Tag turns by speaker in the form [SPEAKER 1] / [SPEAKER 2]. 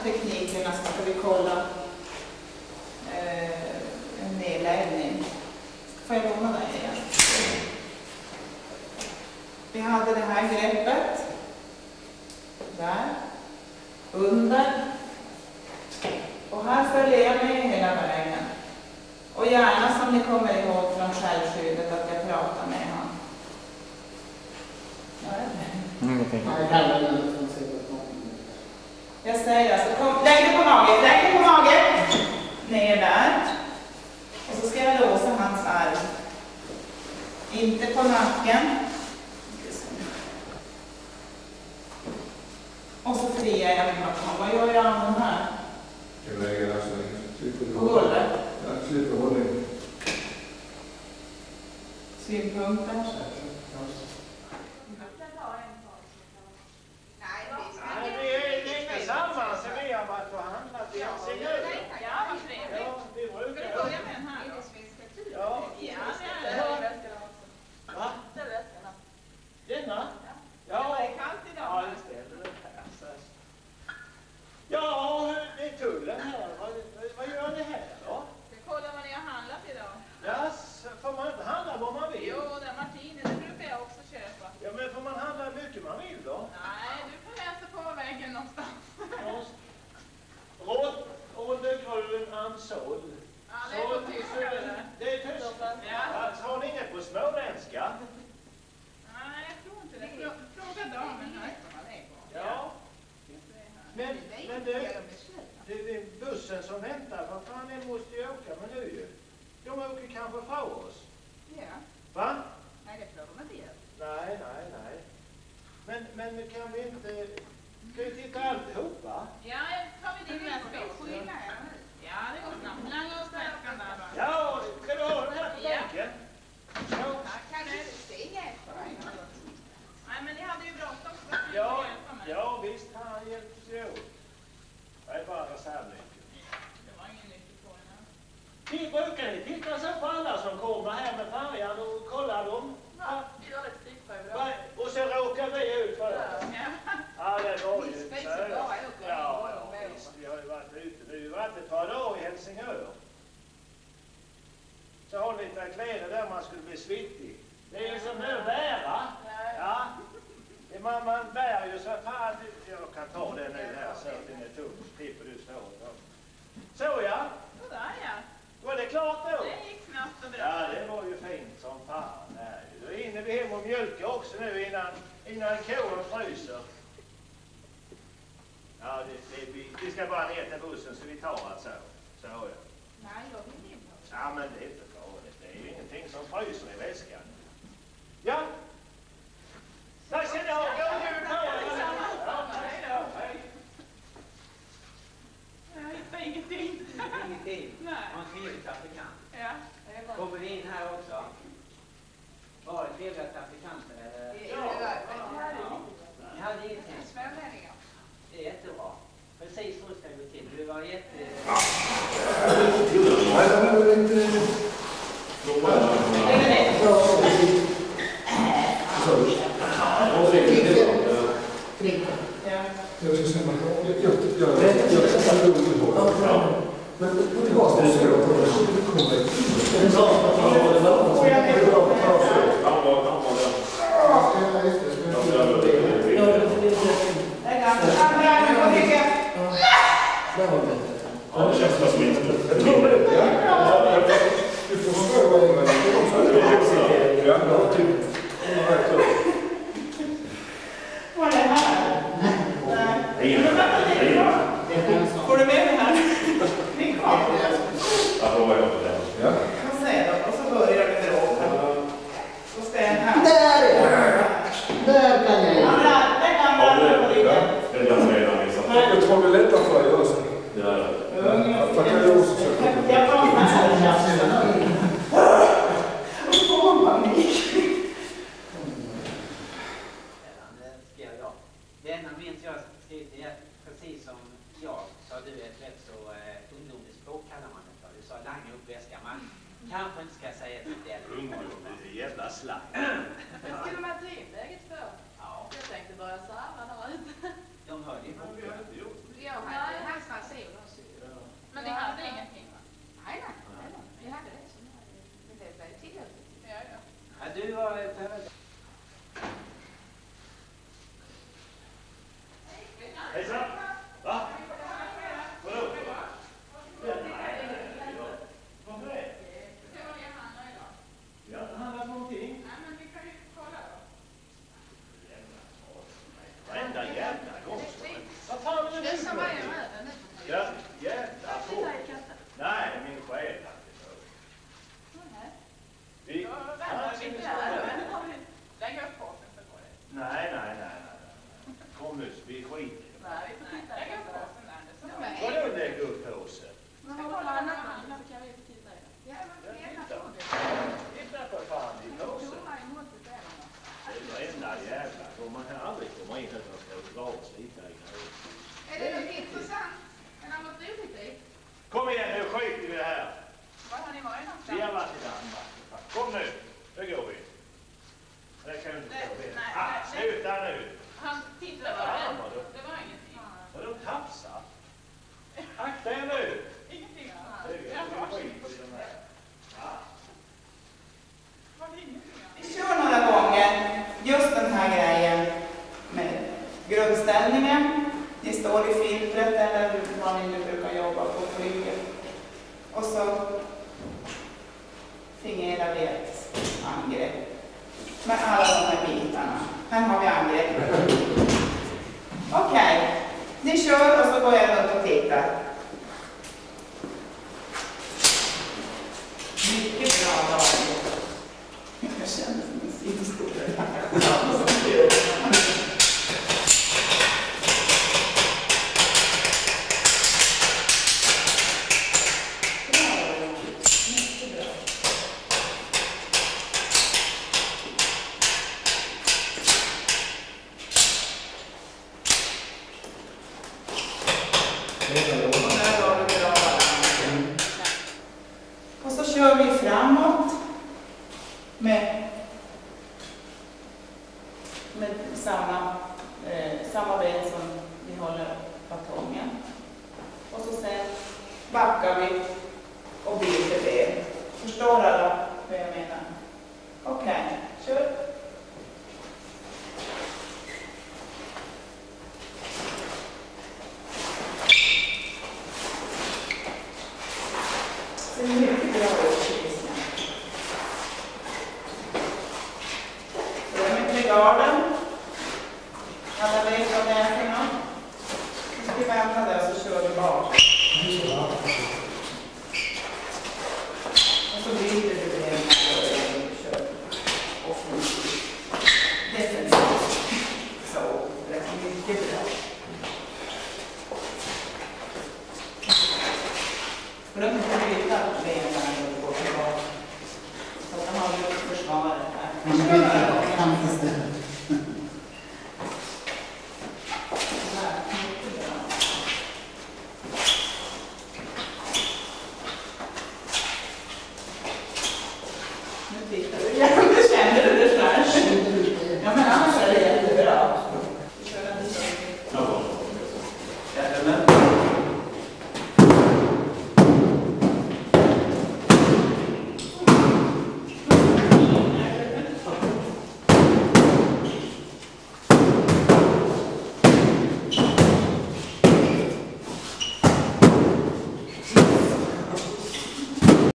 [SPEAKER 1] teknikerna så ska vi kolla en nedläggning. Får jag låna dig igen? Vi hade det här greppet. Där. Under. Och här följer jag med hela vägen. Och gärna som ni kommer ihåg från självskyddet att jag pratar med honom. Jag säger alltså, lägg dig på magen, ner där. Och så ska jag låsa hans arm. Inte på nacken. Och så friar jag min nacken. Vad gör jag med den här?
[SPEAKER 2] Jag lägger alltså
[SPEAKER 1] på golvet.
[SPEAKER 2] Ja, slipper hållning.
[SPEAKER 1] Synpunkter.
[SPEAKER 3] Bussen som väntar, vad fan den måste ju åka med nu ju. De åker kanske för oss.
[SPEAKER 1] Ja.
[SPEAKER 3] Va?
[SPEAKER 1] Nej, det får de inte göra.
[SPEAKER 3] Nej. Men kan vi inte... Ska vi titta alltihopa?
[SPEAKER 1] Ja, tar vi det med spelskillnad? Ja, det går snabbt. Langa och stärkan där bara.
[SPEAKER 3] Ja, ska du ha den här på bänken?
[SPEAKER 1] Ja. Kan du springa efter dig? Nej, men ni hade ju bråttom.
[SPEAKER 3] Ja, visst han hjälps ju åt. Det är bara reservnyckeln.
[SPEAKER 1] Det var ingen nyckel på den här.
[SPEAKER 3] Brukar ni titta så på alla som kommer här med färjan och kolla dem?
[SPEAKER 1] Ja, vi gör lite stickprov då.
[SPEAKER 3] Och så råkar vi ut för det. Ja, det var ju
[SPEAKER 1] så. Ja,
[SPEAKER 3] visst. Vi har ju varit ute. Vi har ju varit ett par dagar i Helsingör. Så har vi lite kläder där man skulle bli svittig. Det är ju som nu bära. Ja. Man bär ju så fan. Jag kan ta den nu här så att den är tung. Slipper du stå och så ja.
[SPEAKER 1] Sådär ja.
[SPEAKER 3] Var det klart då?
[SPEAKER 1] Det gick snabbt och bra.
[SPEAKER 3] Ja, det var ju fint som fan. Då hinner vi hem och mjölka också nu innan koen fryser. Ja, vi ska bara ner till bussen så vi tar alltså. Så ja.
[SPEAKER 1] Nej, jag vill inte.
[SPEAKER 3] Ja, men det är inte farligt. Det är ju ingenting som fryser i väskan. Ja. Tack ska ni ha. God jul på er. Ja, hej då. Hej.
[SPEAKER 1] Jag hittar ingenting.
[SPEAKER 4] Ingenting?
[SPEAKER 1] Nej.
[SPEAKER 4] Man trevlig trafikant.
[SPEAKER 1] Ja.
[SPEAKER 4] Kommer vi in här också? Var det trevliga trafikanter? Ni hade ingenting? Det är jättebra. Precis så ska det gå till. Det var
[SPEAKER 1] Får du med mig här? Ni kvar? Ja. Vad säger du? Och så börjar vi med råka. Så ska jag här. Där kan jag. Där kan man på ryggen.
[SPEAKER 2] Jag tror det är lättare för dig också.
[SPEAKER 1] Jag pratar här. Och får panik.
[SPEAKER 4] Denna minns jag skrivit precis som jag sa, du är ett rätt så ungdomligt språk kallar man det för. Du sa langa upp väskan. Man kanske inte ska säga till det.
[SPEAKER 3] Det är jävla slang.
[SPEAKER 5] Men skulle man ta in läget för?
[SPEAKER 4] Ja.
[SPEAKER 5] Jag tänkte börja sarva där ute.
[SPEAKER 4] De hörde ju på.
[SPEAKER 5] Jag hade Men ni hade ingenting va?
[SPEAKER 6] Nej. Vi hade det som det blev tillåtet.
[SPEAKER 5] Ja.
[SPEAKER 4] Ja, du var född.
[SPEAKER 3] Hejsan! Va? Vadå? Varför det? Vi har inte handlat någonting.
[SPEAKER 5] Nej, men vi kan ju kolla då.
[SPEAKER 3] Varenda jävla gång. Vad fan är det
[SPEAKER 5] Det som
[SPEAKER 3] nu?
[SPEAKER 5] var ju över nu.
[SPEAKER 3] Ja, jävla på. Nej, min själ. Vi...
[SPEAKER 5] Lägg upp påsen så går det.
[SPEAKER 3] Nej. Kom nu, vi skiter.
[SPEAKER 5] Nej, vi får titta. Lägg upp påsen, Anders.
[SPEAKER 3] Vadå lägg upp påsen?
[SPEAKER 5] Men vad håller han annan så kan vi få titta i den.
[SPEAKER 6] Ja, men vi är på det.
[SPEAKER 3] Titta för fan i påsen.
[SPEAKER 6] Stora i måttet är de.
[SPEAKER 3] Det är varenda jävla gång. Man kan aldrig komma in utan att ska dra och slita i grejer.
[SPEAKER 6] Är det något intressant? Är det något roligt i?
[SPEAKER 3] Kom igen, nu skiter vi i det här.
[SPEAKER 5] Var har ni varit någonstans?
[SPEAKER 3] Vi har varit i Danmark. Kom nu, nu går vi. Det kan du inte stå vid.
[SPEAKER 5] Nej.
[SPEAKER 3] Sluta nu.
[SPEAKER 5] Han tittade bara. Det var ingenting.
[SPEAKER 3] Vadå tafsa? Akta er nu.
[SPEAKER 5] Ingenting.
[SPEAKER 3] Det är skit i de här.
[SPEAKER 5] Var det ingenting?
[SPEAKER 1] Vi kör några gånger just den här grejen med grundställningen. Ni står i filtret eller vad ni nu brukar jobba på flyget. Och så fingerar vi ett angrepp med alla de här bitarna. Här har vi angrepp. Okej, ni kör och så går jag runt och tittar. Mycket bra dag. Jag känner som en sidoskådare. Och så kör vi framåt med samma ben som vi håller batongen. Och så sen backar vi och byter ben. Förstår alla vad jag menar? Okej, kör. Det är mycket bra ut, Christian. Börja med trigarden. Alla vet vad det är för något. Nu ska vi vänta där så kör vi bak. Och så byter du benen och kör offensivt. Defensivt. Så, det är mycket bra. Glöm inte att byta benen när du går tillbaka. Så att de har ju försvaret här.